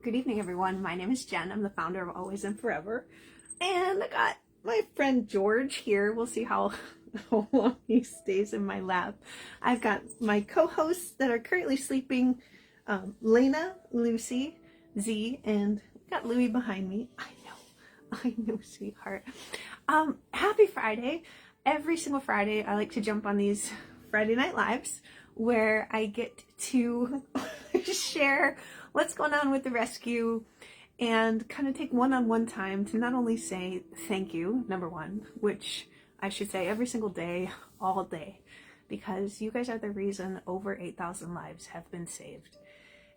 Good evening, everyone. My name is Jen. I'm the founder of Always and Forever. And I got my friend George here. We'll see how long he stays in my lap. I've got my co-hosts that are currently sleeping, Lena, Lucy, Z, and got Louie behind me. I know, sweetheart. Happy Friday. Every single Friday, I like to jump on these Friday Night Lives where I get to share what's going on with the rescue and kind of take one-on-one time to not only say thank you, number one, which I should say every single day, all day, because you guys are the reason over 8,000 lives have been saved.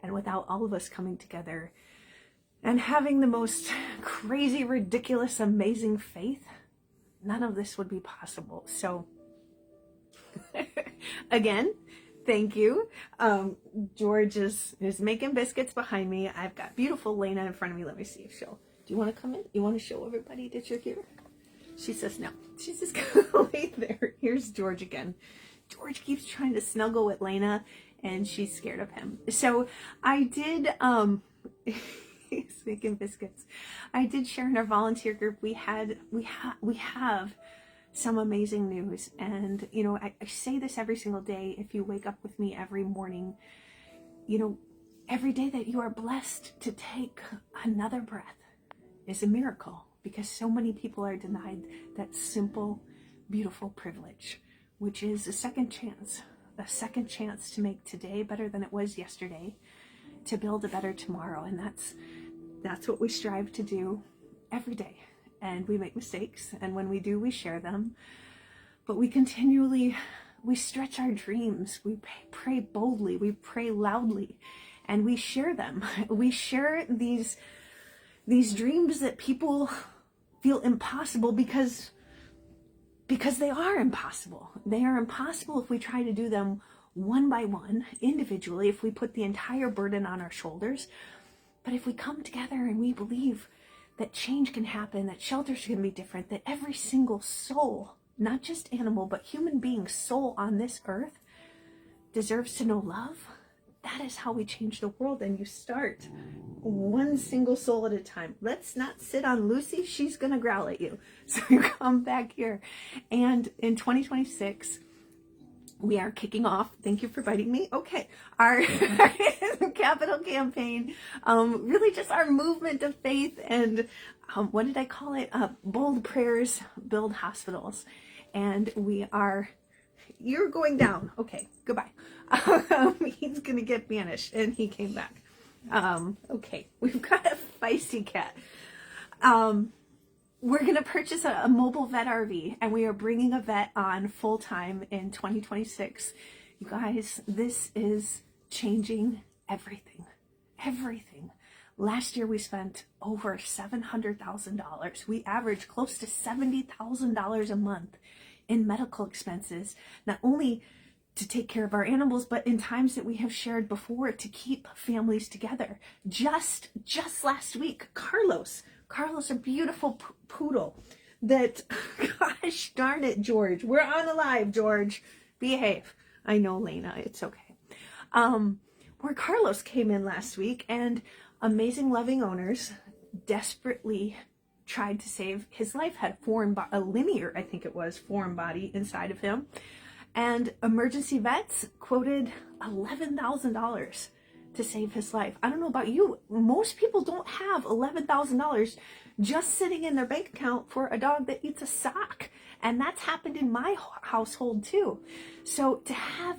And without all of us coming together and having the most crazy, ridiculous, amazing faith, none of this would be possible. So again, thank you. George is making biscuits behind me. I've got beautiful Lena in front of me. Let me see if she'll, do you want to come in? You want to show everybody that you're here? She says no. She's just going to lay there. Here's George again. George keeps trying to snuggle with Lena and she's scared of him. So I did, he's making biscuits. I did share in our volunteer group. We have some amazing news. And, you know, I say this every single day. If you wake up with me every morning, you know, every day that you are blessed to take another breath is a miracle, because so many people are denied that simple, beautiful privilege, which is a second chance to make today better than it was yesterday, to build a better tomorrow. And that's what we strive to do every day. And we make mistakes, and when we do, we share them. But we stretch our dreams. We pray boldly, we pray loudly, and we share them. We share these dreams that people feel impossible because they are impossible. They are impossible if we try to do them one by one, individually, if we put the entire burden on our shoulders. But if we come together and we believe that change can happen, that shelters can be different, that every single soul, not just animal, but human being soul on this earth deserves to know love, that is how we change the world. And you start one single soul at a time. Let's not sit on Lucy. She's going to growl at you. So you come back here. And in 2026, we are kicking off, thank you for biting me, okay, our capital campaign, really just our movement of faith and, what did I call it? Bold prayers build hospitals. And you're going down. Okay, goodbye. He's going to get banished, and he came back. Okay, we've got a feisty cat. We're going to purchase a mobile vet RV, and we are bringing a vet on full time in 2026. You guys, this is changing everything. Everything. Last year we spent over $700,000. We averaged close to $70,000 a month in medical expenses, not only to take care of our animals, but in times that we have shared before to keep families together. Just last week, Carlos, a beautiful poodle that, gosh darn it, George, we're on alive, George, behave. I know, Lena, it's okay. Where Carlos came in last week, and amazing loving owners desperately tried to save his life, had a linear, I think it was, foreign body inside of him. And emergency vets quoted $11,000 to save his life. I don't know about you, most people don't have $11,000 just sitting in their bank account for a dog that eats a sock. And that's happened in my household too. So to have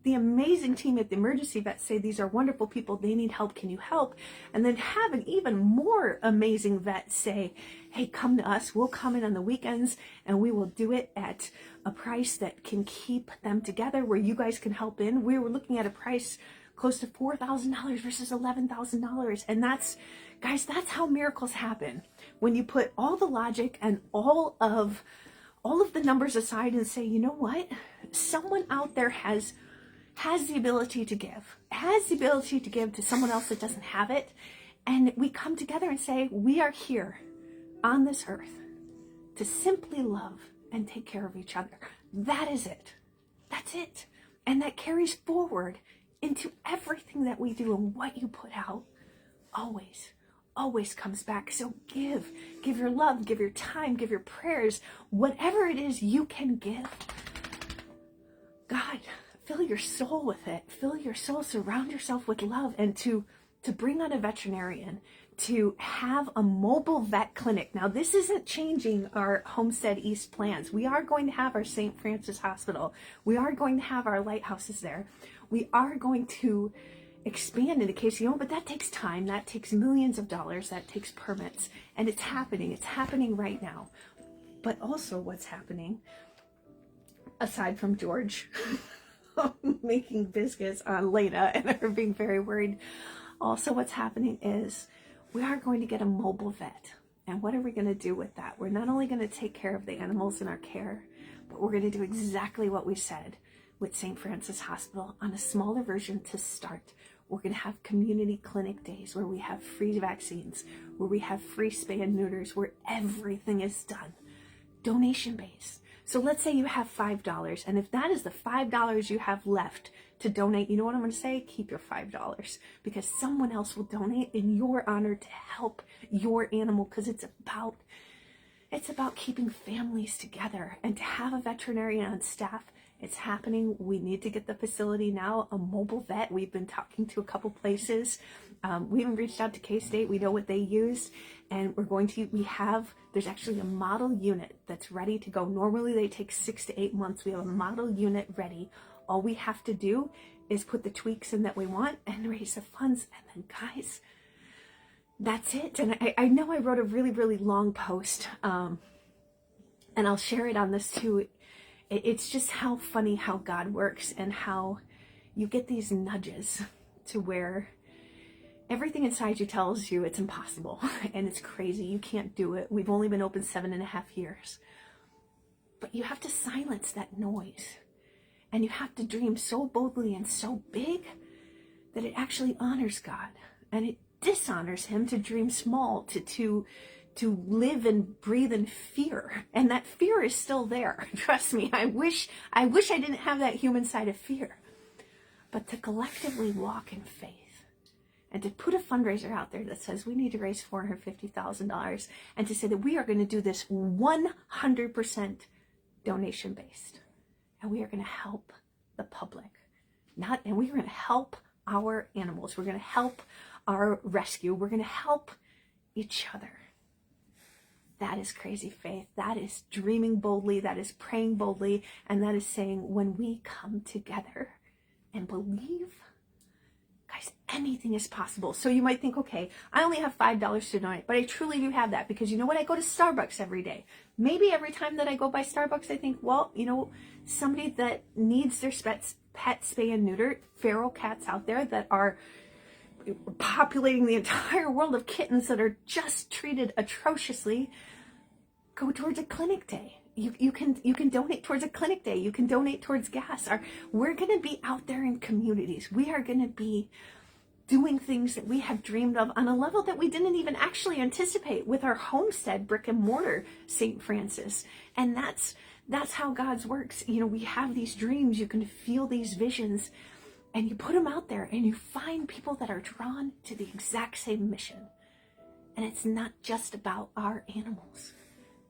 the amazing team at the emergency vet say, these are wonderful people, they need help, can you help? And then have an even more amazing vet say, hey, come to us, we'll come in on the weekends and we will do it at a price that can keep them together, where you guys can help in. We were looking at a price close to $4,000 versus $11,000. And that's how miracles happen. When you put all the logic and all of the numbers aside and say, you know what? Someone out there has the ability to give to someone else that doesn't have it. And we come together and say, we are here on this earth to simply love and take care of each other. That is it. That's it. And that carries forward into everything that we do, and what you put out always comes back. So give your love, give your time, give your prayers, whatever it is you can give. God, fill your soul with it. Fill your soul, surround yourself with love, and to bring on a veterinarian, to have a mobile vet clinic. Now, this isn't changing our Homestead East plans. We are going to have our St. Francis Hospital. We are going to have our lighthouses there. We are going to expand into KCO, but that takes time. That takes millions of dollars. That takes permits. And it's happening. It's happening right now. But also what's happening, aside from George making biscuits on Lena and her being very worried, also what's happening is we are going to get a mobile vet. And what are we going to do with that? We're not only going to take care of the animals in our care, but we're going to do exactly what we said with St. Francis Hospital on a smaller version to start. We're going to have community clinic days where we have free vaccines, where we have free spay and neuters, where everything is done donation based. So let's say you have $5, and if that is the $5 you have left to donate, you know what I'm going to say? Keep your $5, because someone else will donate in your honor to help your animal, because it's about keeping families together. And to have a veterinarian on staff, it's happening. We need to get the facility now, a mobile vet. We've been talking to a couple places. We even reached out to K-State. We know what they use, and there's actually a model unit that's ready to go. Normally they take 6 to 8 months. We have a model unit ready. All we have to do is put the tweaks in that we want and raise the funds. And then guys, that's it. And I know I wrote a really, really long post, and I'll share it on this too. It's just how funny how God works, and how you get these nudges to where everything inside you tells you it's impossible and it's crazy. You can't do it. We've only been open 7.5 years. But you have to silence that noise. And you have to dream so boldly and so big that it actually honors God. And it dishonors him to dream small, to live and breathe in fear. And that fear is still there. Trust me, I wish I didn't have that human side of fear. But to collectively walk in faith, and to put a fundraiser out there that says we need to raise $450,000, and to say that we are going to do this 100% donation based, and we are going to help the public, and we're going to help our animals. We're going to help our rescue. We're going to help each other. That is crazy faith. That is dreaming boldly. That is praying boldly. And that is saying, when we come together and believe, guys, anything is possible. So you might think, okay, I only have $5 to donate, but I truly do have that, because you know what? I go to Starbucks every day. Maybe every time that I go by Starbucks, I think, well, somebody that needs their pet spay and neuter, feral cats out there that are populating the entire world of kittens that are just treated atrociously, go towards a clinic day. You can donate towards a clinic day. You can donate towards gas. We're going to be out there in communities. We are going to be doing things that we have dreamed of on a level that we didn't even actually anticipate with our homestead brick and mortar St. Francis. And that's how God's works. We have these dreams. You can feel these visions, and you put them out there, and you find people that are drawn to the exact same mission. And it's not just about our animals.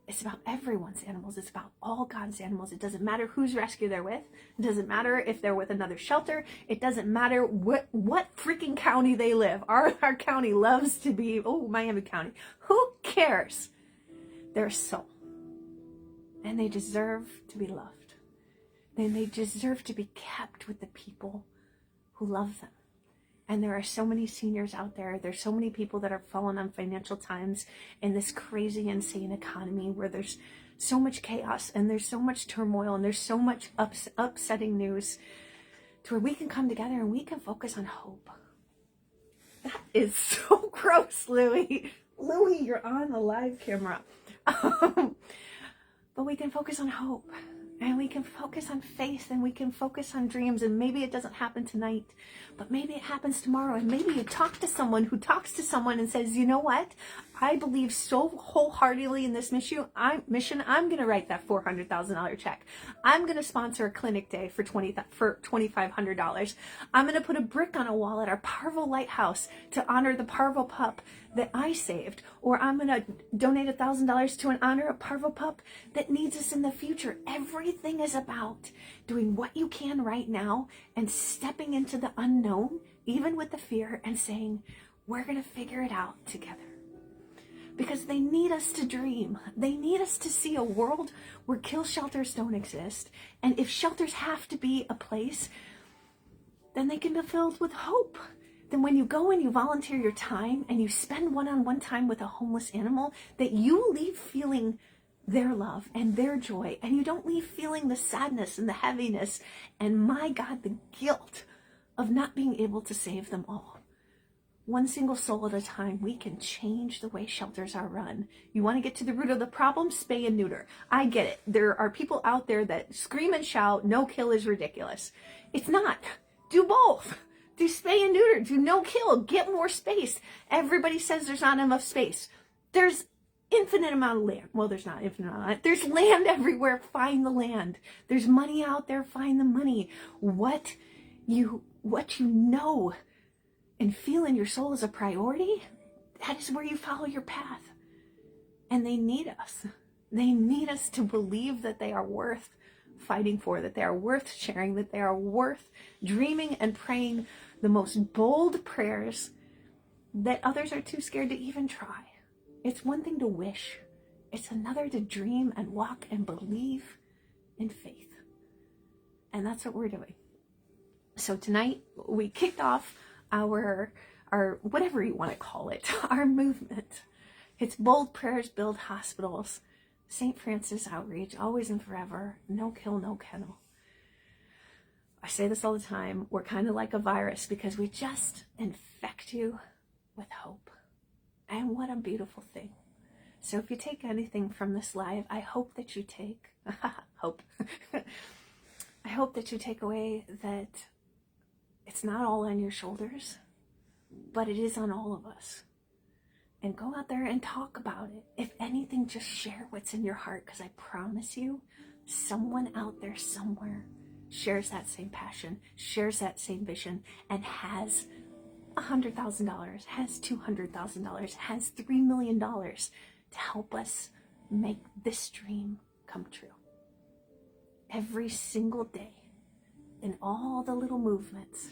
It's about everyone's animals. It's about all God's animals. It doesn't matter whose rescue they're with. It doesn't matter if they're with another shelter. It doesn't matter what freaking county they live. Our county loves to be, Miami County. Who cares? They're a soul. And they deserve to be loved. And they deserve to be kept with the people who love them. And there are so many seniors out there. There's so many people that are falling on financial times in this crazy, insane economy where there's so much chaos and there's so much turmoil and there's so much upsetting news, to where we can come together and we can focus on hope. That is so gross, Louie. Louie, you're on the live camera. But we can focus on hope. And we can focus on faith, and we can focus on dreams. And maybe it doesn't happen tonight, but maybe it happens tomorrow. And maybe you talk to someone who talks to someone and says, you know what? I believe so wholeheartedly in this mission. I'm going to write that $400,000 check. I'm going to sponsor a clinic day for $2,500. I'm going to put a brick on a wall at our Parvo Lighthouse to honor the Parvo pup that I saved. Or I'm going to donate $1,000 to honor a Parvo pup that needs us in the future. Everything is about doing what you can right now and stepping into the unknown, even with the fear, and saying, we're going to figure it out together. Because they need us to dream. They need us to see a world where kill shelters don't exist. And if shelters have to be a place, then they can be filled with hope. Then when you go and you volunteer your time and you spend one-on-one time with a homeless animal, that you leave feeling their love and their joy. And you don't leave feeling the sadness and the heaviness and, my God, the guilt of not being able to save them all. One single soul at a time, we can change the way shelters are run. You want to get to the root of the problem? Spay and neuter. I get it. There are people out there that scream and shout, no kill is ridiculous. It's not. Do both. Do spay and neuter. Do no kill. Get more space. Everybody says there's not enough space. There's infinite amount of land. Well, there's not infinite amount. There's land everywhere. Find the land. There's money out there. Find the money. What you know and feel in your soul is a priority, that is where you follow your path. And they need us. They need us to believe that they are worth fighting for, that they are worth sharing, that they are worth dreaming and praying the most bold prayers that others are too scared to even try. It's one thing to wish. It's another to dream and walk and believe in faith. And that's what we're doing. So tonight we kicked off our whatever you want to call it, our movement. It's Bold Prayers Build Hospitals, St. Francis Outreach, Always and Forever, No Kill, No Kennel. I say this all the time, we're kind of like a virus because we just infect you with hope. And what a beautiful thing. So if you take anything from this live, I hope that you take, I hope that you take away that it's not all on your shoulders, but it is on all of us. And go out there and talk about it. If anything, just share what's in your heart, because I promise you, someone out there somewhere shares that same passion, shares that same vision, and has $100,000, has $200,000, has $3 million to help us make this dream come true. Every single day, in all the little movements,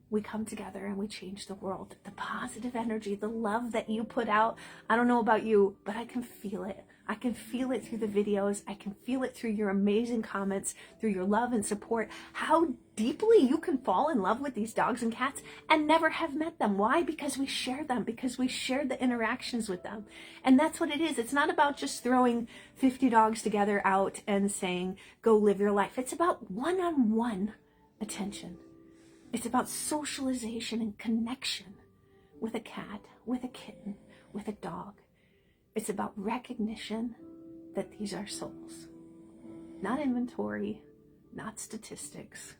we come together and we change the world. The positive energy, the love that you put out, I don't know about you, but I can feel it. I can feel it through the videos. I can feel it through your amazing comments, through your love and support, how deeply you can fall in love with these dogs and cats and never have met them. Why? Because we share them, because we share the interactions with them. And that's what it is. It's not about just throwing 50 dogs together out and saying, go live your life. It's about one-on-one attention. It's about socialization and connection with a cat, with a kitten, with a dog. It's about recognition that these are souls, not inventory, not statistics,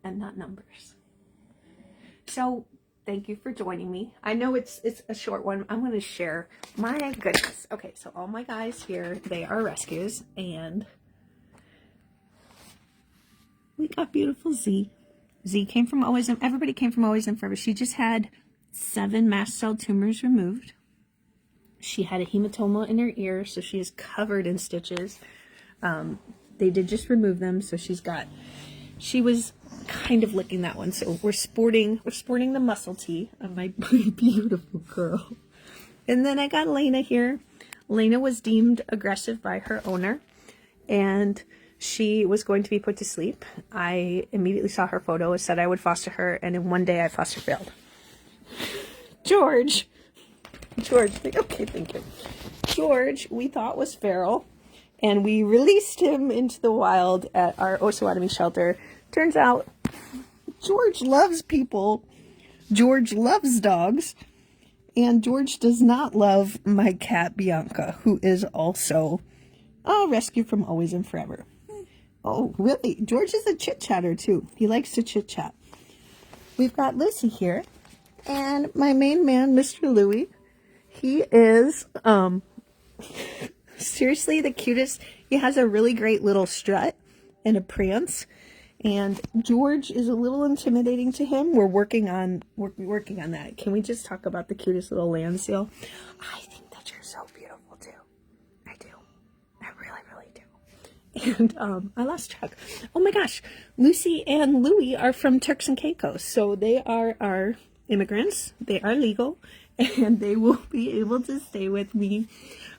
and not numbers. So thank you for joining me. I know it's a short one. I'm going to share. My goodness. Okay, so all my guys here, they are rescues, and we got beautiful Z. Z came from Always, everybody came from Always and Forever. She just had 7 mast cell tumors removed. She had a hematoma in her ear, so she is covered in stitches. They did just remove them, so she was kind of licking that one. So we're sporting the muscle tee of my beautiful girl. And then I got Lena here. Lena was deemed aggressive by her owner, and she was going to be put to sleep. I immediately saw her photo, said I would foster her, and in one day I foster failed. George, okay, thank you. George, we thought was feral, and we released him into the wild at our Osawatomie shelter. Turns out, George loves people. George loves dogs, and George does not love my cat, Bianca, who is also a rescue from Always and Forever. Oh, really? George is a chit-chatter, too. He likes to chit-chat. We've got Lucy here, and my main man, Mr. Louie. He is, seriously the cutest. He has a really great little strut and a prance. And George is a little intimidating to him. We're working on that. Can we just talk about the cutest little land seal? I think that you're so beautiful too. I do. I really, really do. And I lost track. Oh my gosh, Lucy and Louie are from Turks and Caicos, so they are our immigrants. They are legal, and they will be able to stay with me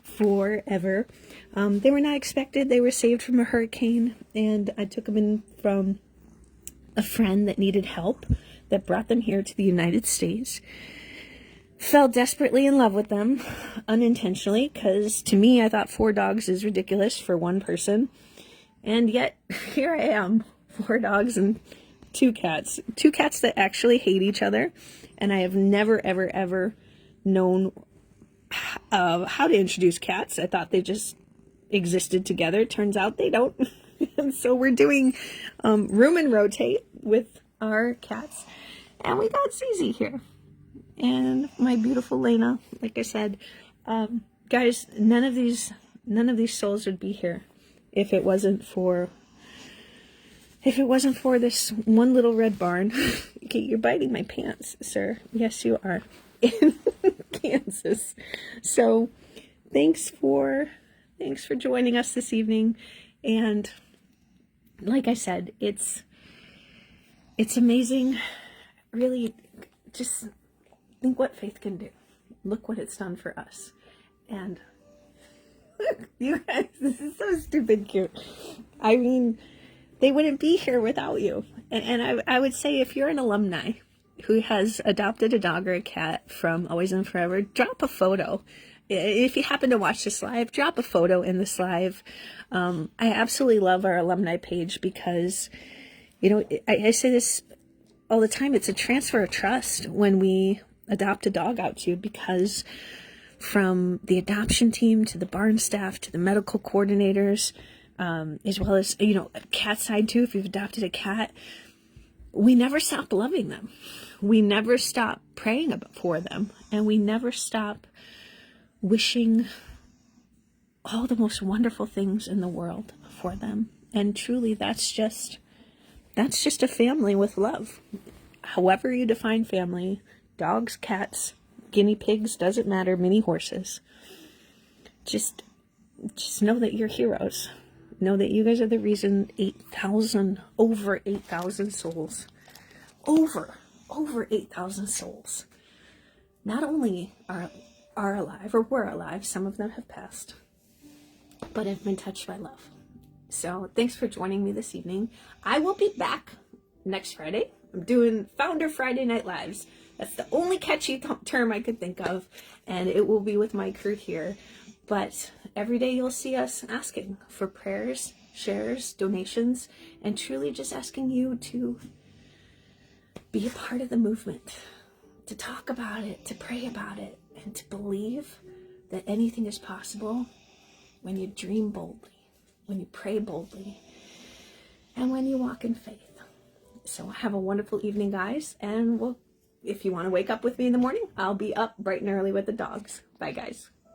forever. They were not expected. They were saved from a hurricane, and I took them in from a friend that needed help, that brought them here to the United States. Fell desperately in love with them, unintentionally, because to me, I thought 4 dogs is ridiculous for one person. And yet, here I am, 4 dogs and 2 cats. 2 cats that actually hate each other. And I have never, ever, ever known how to introduce cats. I thought they just existed together. Turns out they don't. And so we're doing room and rotate with our cats. And we got Zizi here. And my beautiful Lena. Like I said, guys, none of these souls would be here if it wasn't for this one little red barn. Okay, you're biting my pants, sir. Yes, you are. In Kansas. So thanks for joining us this evening. And like I said, it's amazing. Really, just think what faith can do. Look what it's done for us. And you guys, this is so stupid cute. I mean, they wouldn't be here without you. And I would say, if you're an alumni who has adopted a dog or a cat from Always and Forever, drop a photo. If you happen to watch this live, drop a photo in this live. I absolutely love our alumni page because, you know, I say this all the time. It's a transfer of trust when we adopt a dog out to you, because from the adoption team to the barn staff to the medical coordinators, as well as, you know, cat side too, if you've adopted a cat, we never stop loving them. We never stop praying for them. And we never stop wishing all the most wonderful things in the world for them. And truly, that's just a family with love. However you define family, dogs, cats, guinea pigs, doesn't matter, mini horses. Just know that you're heroes. Know that you guys are the reason over 8,000 souls, over 8,000 souls, not only are alive or were alive, some of them have passed, but have been touched by love. So thanks for joining me this evening. I will be back next Friday. I'm doing Founder Friday Night Lives. That's the only catchy term I could think of, and it will be with my crew here. But every day you'll see us asking for prayers, shares, donations, and truly just asking you to be a part of the movement, to talk about it, to pray about it, and to believe that anything is possible when you dream boldly, when you pray boldly, and when you walk in faith. So have a wonderful evening, guys, and if you want to wake up with me in the morning, I'll be up bright and early with the dogs. Bye, guys.